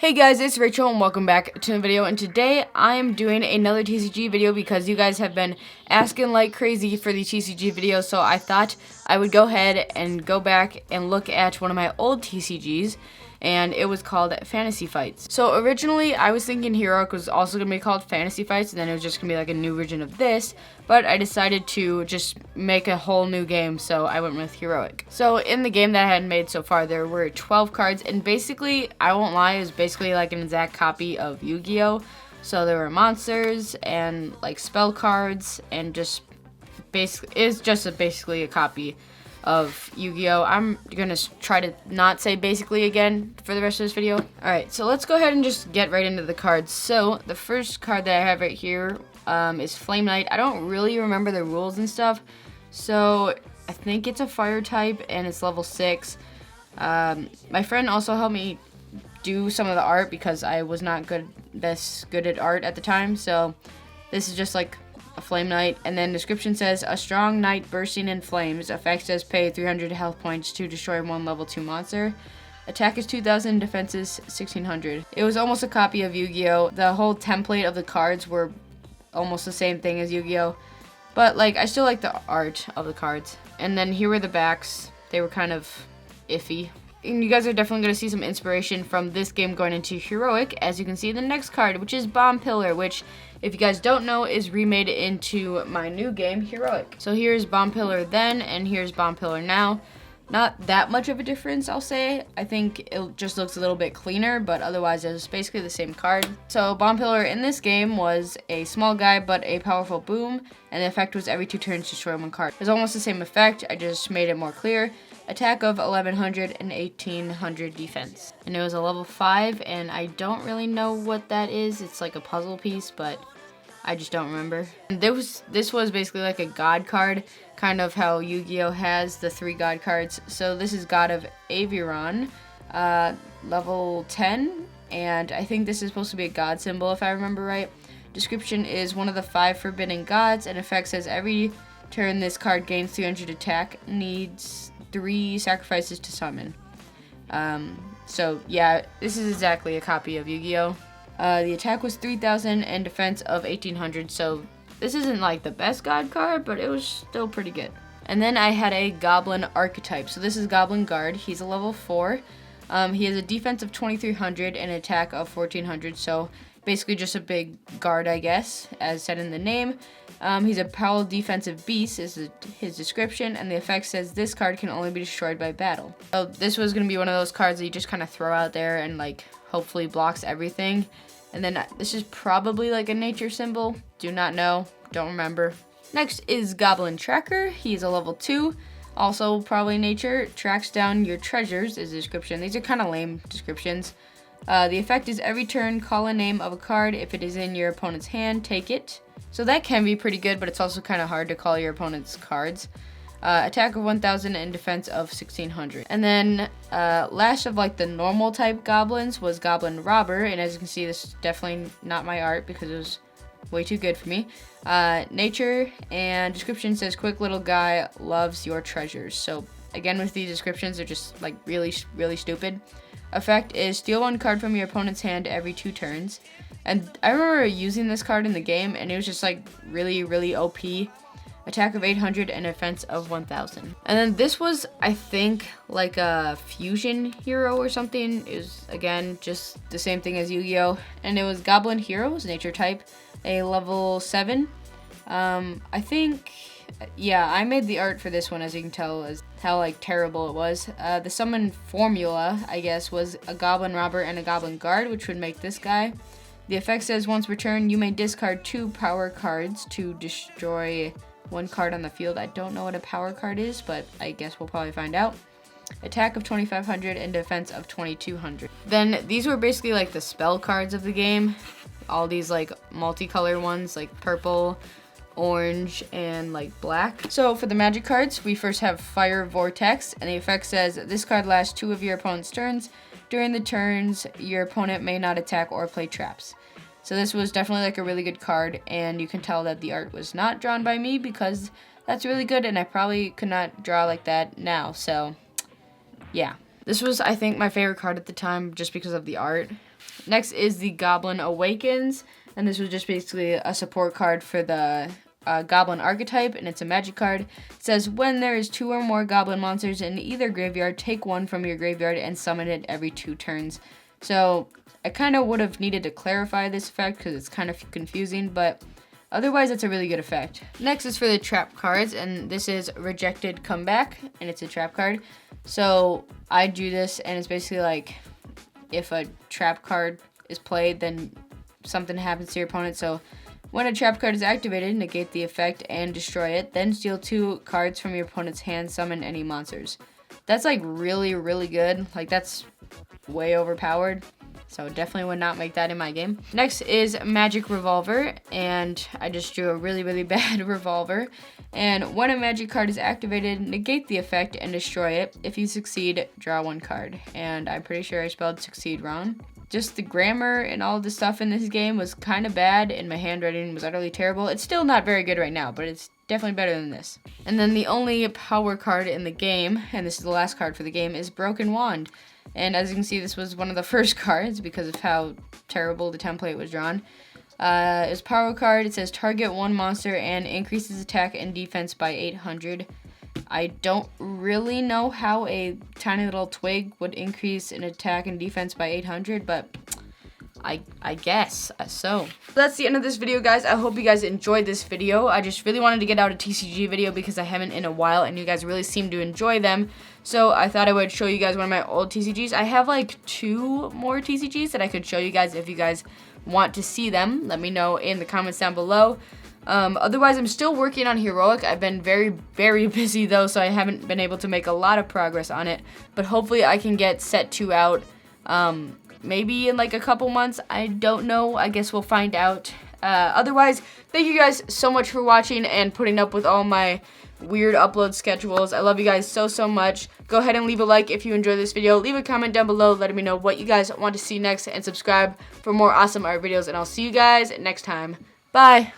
Hey guys, it's Rachel and welcome back to the video, and today I am doing another TCG video because you guys have been asking like crazy for the TCG videos, so I thought I would go ahead and go back and look at one of my old TCGs, and it was called Fantasy Fights. So originally I was thinking Heroic was also going to be called Fantasy Fights, and then it was just going to be like a new version of this, but I decided to just make a whole new game, so I went with Heroic. So in the game that I had made so far, there were 12 cards, and basically, I won't lie, it was basically like an exact copy of Yu-Gi-Oh! So there were monsters and like spell cards, and just basically, it's just basically a copy of Yu-Gi-Oh! I'm gonna try to not say basically again for the rest of this video. Alright, so let's go ahead and just get right into the cards. So the first card that I have right here is Flame Knight. I don't really remember the rules and stuff, so I think it's a fire type and it's level 6. My friend also helped me do some of the art because I was not good at art at the time, so this is just like a Flame Knight. And then description says, a strong knight bursting in flames. Effect says pay 300 health points to destroy one level 2 monster. Attack is 2,000, defense is 1,600. It was almost a copy of Yu-Gi-Oh! The whole template of the cards were almost the same thing as Yu-Gi-Oh! But like, I still like the art of the cards. And then here were the backs. They were kind of iffy. And you guys are definitely going to see some inspiration from this game going into Heroic, as you can see in the next card, which is Bomb Pillar, which, if you guys don't know, is remade into my new game, Heroic. So here's Bomb Pillar then, and here's Bomb Pillar now. Not that much of a difference, I'll say. I think it just looks a little bit cleaner, but otherwise it's basically the same card. So Bomb Pillar in this game was a small guy, but a powerful boom, and the effect was every 2 turns destroy 1 card. It's almost the same effect, I just made it more clear. Attack of 1,100 and 1,800 defense. And it was a level 5, and I don't really know what that is. It's like a puzzle piece, but I just don't remember. And this was basically like a god card, kind of how Yu-Gi-Oh! Has the 3 god cards. So this is God of Aviron, level 10, and I think this is supposed to be a god symbol if I remember right. Description is one of the 5 forbidden gods, and effect says every turn this card gains 300 attack, needs 3 sacrifices to summon. So yeah, this is exactly a copy of Yu-Gi-Oh! The attack was 3,000 and defense of 1,800, so this isn't like the best god card, but it was still pretty good. And then I had a Goblin archetype. So this is Goblin Guard. He's a level 4. He has a defense of 2,300 and an attack of 1,400, so basically just a big guard, I guess, as said in the name. He's a powerful defensive beast is his description, and the effect says this card can only be destroyed by battle. So this was going to be one of those cards that you just kind of throw out there and like hopefully blocks everything. And then this is probably like a nature symbol. Do not know. Don't remember. Next is Goblin Tracker. He's a level 2. Also probably nature. Tracks down your treasures is the description. These are kind of lame descriptions. The effect is every turn, call a name of a card. If it is in your opponent's hand, take it. So that can be pretty good, but it's also kind of hard to call your opponent's cards. Attack of 1,000 and defense of 1,600. And then last of like the normal type goblins was Goblin Robber, and as you can see, this is definitely not my art because it was way too good for me. Nature and description says quick little guy loves your treasures. So again, with these descriptions, they're just like really stupid. Effect is steal 1 card from your opponent's hand every 2 turns. And I remember using this card in the game, and it was just like really OP. Attack of 800 and defense of 1,000. And then this was, I think, like a fusion hero or something. It was, again, just the same thing as Yu-Gi-Oh! And it was Goblin Heroes, nature type, a level 7. I think, yeah, I made the art for this one, as you can tell, as how like terrible it was. The summon formula, I guess, was a Goblin Robber and a Goblin Guard, which would make this guy. The effect says once per turn, you may discard 2 power cards to destroy 1 card on the field. I don't know what a power card is, but I guess we'll probably find out. Attack of 2,500 and defense of 2,200. Then these were basically like the spell cards of the game. All these like multicolor ones, like purple, orange, and like black. So for the magic cards, we first have Fire Vortex, and the effect says this card lasts 2 of your opponent's turns. During the turns, your opponent may not attack or play traps. So this was definitely like a really good card, and you can tell that the art was not drawn by me because that's really good, and I probably could not draw like that now. So yeah, this was, I think, my favorite card at the time just because of the art. Next is the Goblin Awakens, and this was just basically a support card for the Goblin archetype, and it's a magic card. It says, when there is 2 or more Goblin monsters in either graveyard, take 1 from your graveyard and summon it every 2 turns. So I kind of would have needed to clarify this effect because it's kind of confusing, but otherwise it's a really good effect. Next is for the trap cards, and this is Rejected Comeback, and it's a trap card. So I do this, and it's basically like if a trap card is played, then something happens to your opponent. So when a trap card is activated, negate the effect and destroy it, then steal 2 cards from your opponent's hand, summon any monsters. That's like really, really good. Like, that's way overpowered. So definitely would not make that in my game. Next is Magic Revolver, and I just drew a really, really bad revolver. And when a magic card is activated, negate the effect and destroy it. If you succeed, draw 1 card. And I'm pretty sure I spelled succeed wrong. Just the grammar and all the stuff in this game was kind of bad, and my handwriting was utterly terrible. It's still not very good right now, but it's definitely better than this. And then the only power card in the game, and this is the last card for the game, is Broken Wand. And as you can see, this was one of the first cards because of how terrible the template was drawn. It's power card. It says target 1 monster and increases attack and defense by 800. I don't really know how a tiny little twig would increase in attack and defense by 800, but I guess so. That's the end of this video, guys. I hope you guys enjoyed this video. I just really wanted to get out a TCG video because I haven't in a while, and you guys really seem to enjoy them. So I thought I would show you guys one of my old TCGs. I have like 2 more TCGs that I could show you guys if you guys want to see them. Let me know in the comments down below. Otherwise, I'm still working on Heroic. I've been very, very busy though, so I haven't been able to make a lot of progress on it. But hopefully I can get Set 2 out maybe in like a couple months. I don't know. I guess we'll find out. Otherwise, thank you guys so much for watching and putting up with all my weird upload schedules. I love you guys so, so much. Go ahead and leave a like if you enjoyed this video. Leave a comment down below letting me know what you guys want to see next, and subscribe for more awesome art videos, and I'll see you guys next time. Bye!